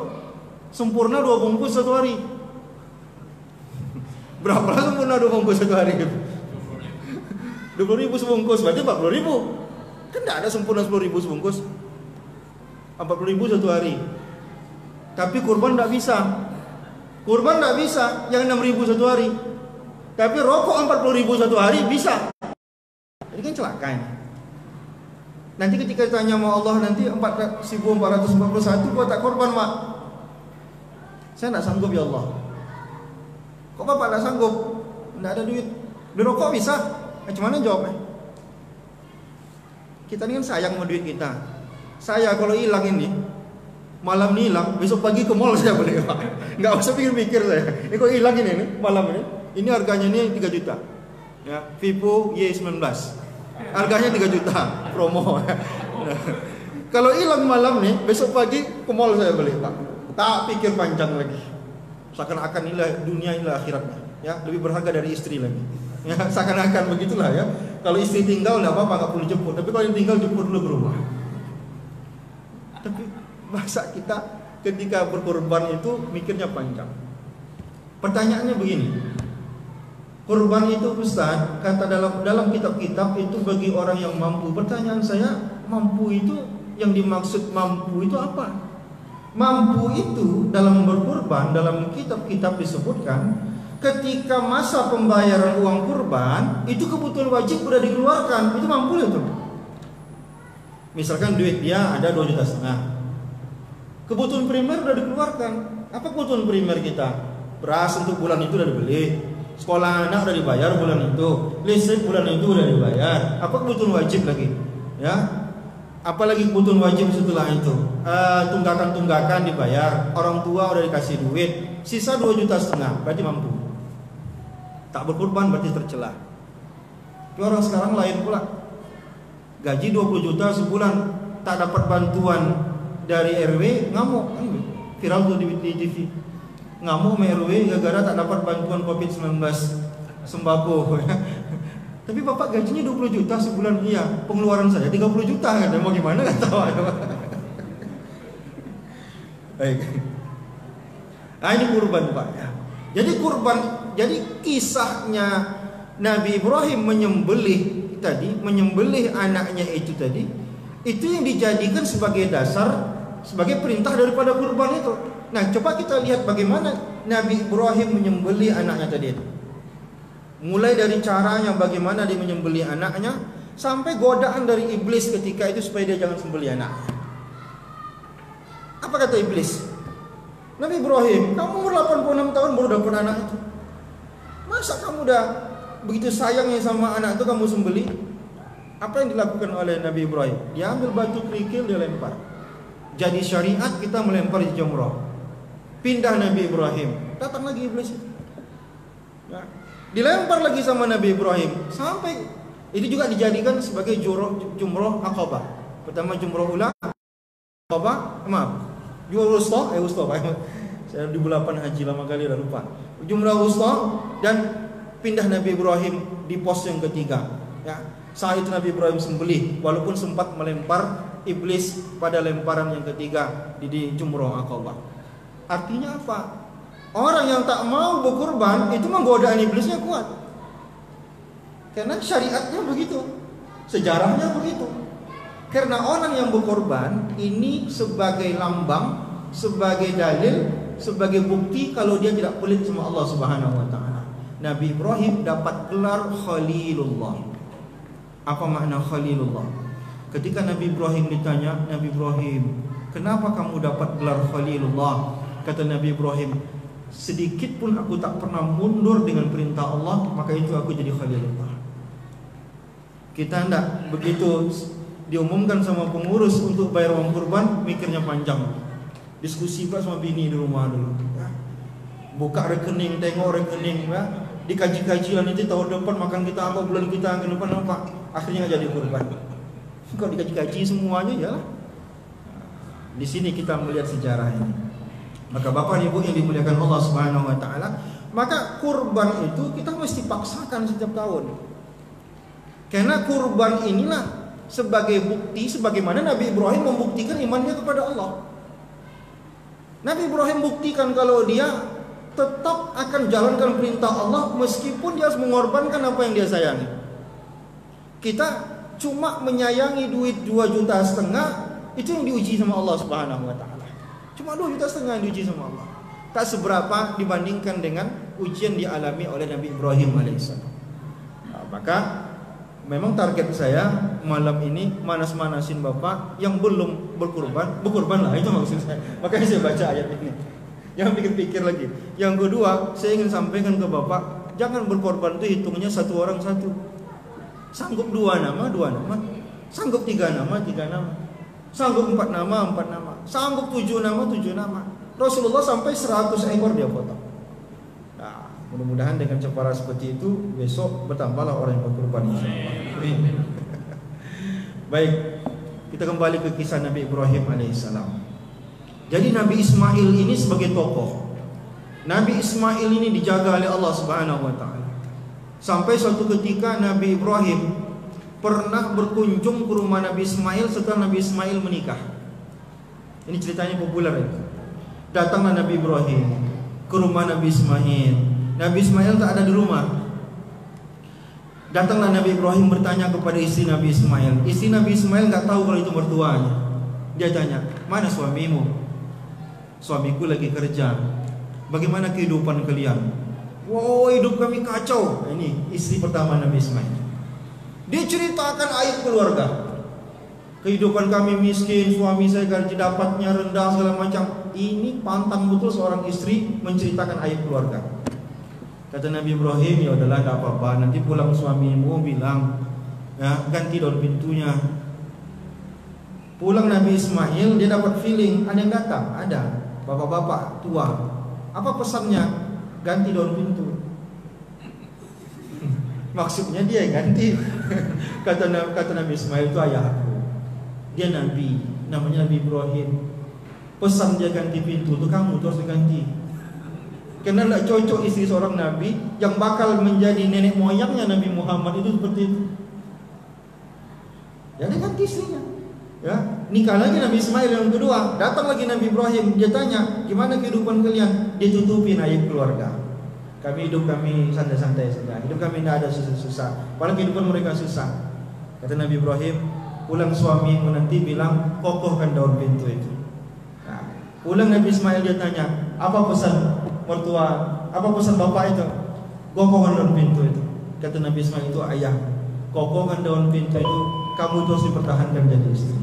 sempurna 2 bungkus 1 hari. Berapa sempurna 2 bungkus 1 hari? 20.000 sebungkus, berarti 40.000. Kan tidak ada sempurna 10.000 sebungkus. 40.000 1 hari. Tapi kurban tidak bisa. Kurban tidak bisa yang 6.000 1 hari. Tapi rokok 40.000 1 hari bisa. Ini kan celaka ini. Nanti ketika ditanya sama Allah nanti 1441 gua tak korban, Mak. Saya tidak sanggup ya Allah. Kok Bapak tidak sanggup? Tidak ada duit. Beli rokok bisa? Gimana jawabnya? Kita ini kan sayang sama duit kita. Saya kalau hilang ini, malam ini hilang, besok pagi ke mall saya beli, Pak. Nggak usah pikir-pikir saya. Ini kok hilang ini nih, malam ini harganya ini 3 juta. Ya, Vivo Y19. Harganya 3 juta promo. Kalau hilang malam nih, besok pagi ke mall saya beli, Pak. Tak pikir panjang lagi. Seakan-akan inilah dunia, inilah akhiratnya. Ya, lebih berharga dari istri lagi. Ya, seakan-akan begitulah ya. Kalau istri tinggal enggak apa-apa, enggak perlu jemput. Tapi kalau yang tinggal jemput dulu ke rumah. Tapi masa kita ketika berkorban itu mikirnya panjang. Pertanyaannya begini. Korban itu Ustaz, kata dalam kitab-kitab itu bagi orang yang mampu. Pertanyaan saya, mampu itu yang dimaksud mampu itu apa? Mampu itu dalam berkorban, dalam kitab-kitab disebutkan ketika masa pembayaran uang kurban itu kebutuhan wajib sudah dikeluarkan, itu mampu itu. Misalkan duit dia ada 2,5 juta. Kebutuhan primer sudah dikeluarkan. Apa kebutuhan primer kita? Beras untuk bulan itu sudah dibeli, sekolah anak sudah dibayar bulan itu, listrik bulan itu sudah dibayar. Apa kebutuhan wajib lagi? Ya. Apalagi kebutuhan wajib setelah itu, tunggakan-tunggakan dibayar, orang tua udah dikasih duit, sisa 2,5 juta, berarti mampu. Tak berkorban berarti tercela. Tapi orang sekarang lain pula. Gaji 20 juta sebulan, tak dapat bantuan dari RW, ngamuk. Viral tuh di TV. Ngamuk sama RW gara-gara tak dapat bantuan COVID-19 sembako. Tapi Bapak gajinya 20 juta sebulan. Iya, pengeluaran saya 30 juta kan. Mau gimana enggak tahu. Baik. Nah, ini kurban, Pak ya. Jadi kurban, jadi kisahnya Nabi Ibrahim menyembelih anaknya itu tadi, itu yang dijadikan sebagai dasar, sebagai perintah daripada kurban itu. Nah, coba kita lihat bagaimana Nabi Ibrahim menyembelih anaknya tadi itu. Mulai dari caranya bagaimana dia menyembelih anaknya, sampai godaan dari iblis ketika itu supaya dia jangan sembelih anak. Apa kata iblis? Nabi Ibrahim, kamu umur 86 tahun baru dapat anak itu. Masa kamu udah begitu sayangnya sama anak itu kamu sembelih? Apa yang dilakukan oleh Nabi Ibrahim? Dia ambil batu kerikil, dia lempar. Jadi syariat kita melempar di jumrah. Pindah Nabi Ibrahim, datang lagi iblis. Ya. Dilempar lagi sama Nabi Ibrahim sampai itu juga dijadikan sebagai jumrah Aqabah. Pertama jumrah ula, Aqabah, maaf. Jumrah wusta, Pak. Saya di bulan haji lama kali dah lupa. Jumrah wusta dan pindah Nabi Ibrahim di pos yang ketiga. Ya. Saat itu Nabi Ibrahim sembelih walaupun sempat melempar iblis pada lemparan yang ketiga di jumrah Aqabah. Artinya apa? Orang yang tak mau berkorban itu menggodaan iblisnya kuat. Karena syariatnya begitu, sejarahnya begitu. Karena orang yang berkorban ini sebagai lambang, sebagai dalil, sebagai bukti kalau dia tidak pelit sama Allah Subhanahu wa taala. Nabi Ibrahim dapat gelar Khalilullah. Apa makna Khalilullah? Ketika Nabi Ibrahim ditanya, Nabi Ibrahim, kenapa kamu dapat gelar Khalilullah? Kata Nabi Ibrahim, sedikit pun aku tak pernah mundur dengan perintah Allah, maka itu aku jadi Khalilullah. Kita hendak begitu diumumkan sama pengurus untuk bayar uang kurban, mikirnya panjang. Diskusi Pak sama bini di rumah dulu. Buka rekening, tengok rekening, ya. Dikaji-kaji lah nanti tahun depan makan kita apa, bulan kita ke depan apa. Akhirnya nggak jadi kurban. Kalau dikaji-kaji semuanya ya lah. Di sini kita melihat sejarah ini. Maka Bapak Ibu yang dimuliakan Allah Subhanahu wa taala, maka kurban itu kita mesti paksakan setiap tahun. Karena kurban inilah sebagai bukti sebagaimana Nabi Ibrahim membuktikan imannya kepada Allah. Nabi Ibrahim buktikan kalau dia tetap akan jalankan perintah Allah meskipun dia harus mengorbankan apa yang dia sayangi. Kita cuma menyayangi duit 2,5 juta, itu yang diuji sama Allah Subhanahu wa taala. Cuma 2,5 juta yang diuji sama Allah. Tak seberapa dibandingkan dengan ujian dialami oleh Nabi Ibrahim alaihissalam. Nah, maka memang target saya malam ini manas-manasin bapak yang belum berkurbanlah, itu maksud saya. Makanya saya baca ayat ini. Jangan pikir-pikir lagi. Yang kedua, saya ingin sampaikan ke bapak, jangan berkorban itu hitungnya satu orang satu. Sanggup 2 nama, 2 nama. Sanggup 3 nama, 3 nama. Sanggup 4 nama, 4 nama. Sanggup 7 nama, 7 nama. Rasulullah sampai 100 ekor dia potong. Nah, mudah-mudahan dengan cara seperti itu besok bertambahlah orang yang berkorban, insyaallah. Baik, kita kembali ke kisah Nabi Ibrahim alaihissalam. Jadi Nabi Ismail ini sebagai tokoh. Nabi Ismail ini dijaga oleh Allah Subhanahu wa taala. Sampai suatu ketika Nabi Ibrahim pernah berkunjung ke rumah Nabi Ismail setelah Nabi Ismail menikah. Ini ceritanya populer ya. Datanglah Nabi Ibrahim ke rumah Nabi Ismail. Nabi Ismail tak ada di rumah. Datanglah Nabi Ibrahim bertanya kepada istri Nabi Ismail. Istri Nabi Ismail tak tahu kalau itu mertuanya. Dia tanya, "Mana suamimu?" "Suamiku lagi kerja." "Bagaimana kehidupan kalian?" "Wow, hidup kami kacau." Ini istri pertama Nabi Ismail. Dia ceritakan aib keluarga. "Kehidupan kami miskin, suami saya gaji dapatnya rendah segala macam." Ini pantang betul seorang istri menceritakan aib keluarga. Kata Nabi Ibrahim, "Ya udahlah, enggak apa-apa. Nanti pulang suamimu bilang, ya, ganti daun pintunya." Pulang Nabi Ismail, dia dapat feeling ada yang datang, ada bapak-bapak tua. Apa pesannya? Ganti daun pintu. Maksudnya dia yang ganti. Kata Nabi Ismail, itu ayahku. Dia Nabi, namanya Nabi Ibrahim. Pesan dia ganti pintu, itu kamu terus diganti. Karena tidak cocok istri seorang Nabi yang bakal menjadi nenek moyangnya Nabi Muhammad itu seperti itu. Ya, dia ganti istrinya. Ya, nikah lagi Nabi Ismail yang kedua. Datang lagi Nabi Ibrahim. Dia tanya, "Gimana kehidupan kalian?" Dia tutupin aib keluarga. Hidup kami santai-santai saja. Hidup kami tidak ada susah-susah. Padahal kehidupan mereka susah. Kata Nabi Ibrahim, "Pulang suamimu nanti bilang kokohkan daun pintu itu." Nah, pulang Nabi Ismail, dia tanya, "Apa pesan mertua? Apa pesan bapak itu?" "Kokohkan daun pintu itu." Kata Nabi Ismail, "Itu ayah. Kokohkan daun pintu itu, kamu terus dipertahankan jadi istri."